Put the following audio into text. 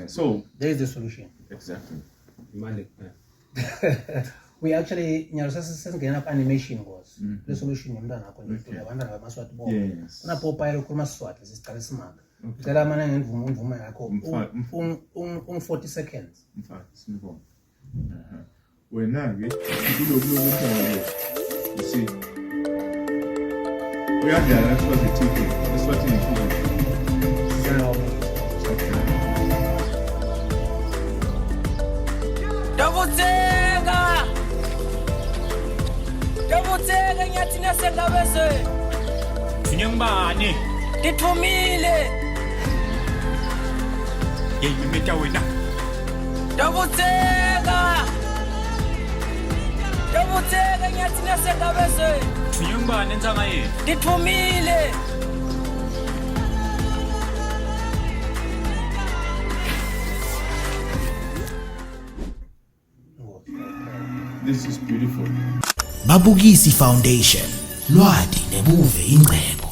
So there is the solution. Exactly. We actually sesingena ku animation was the solution yomntana akho nje abantwana bamaswati bo una Popeye ukhuluma Siswati sisiqala isimanga ngicela mana ngemvumo yakho 40 seconds mfaka sinibona wena ke kulo you see uyadlala Eswati TV Eswati Dabuteka nyathi nasengabese Sinyangibani Ngithumile yeyimeta wena Dabuteka nyathi nasengabese Sinyangibani ensanga yethu Ngithumile This is beautiful. Mabukisi Foundation, Lwadi nebuve ingcebo.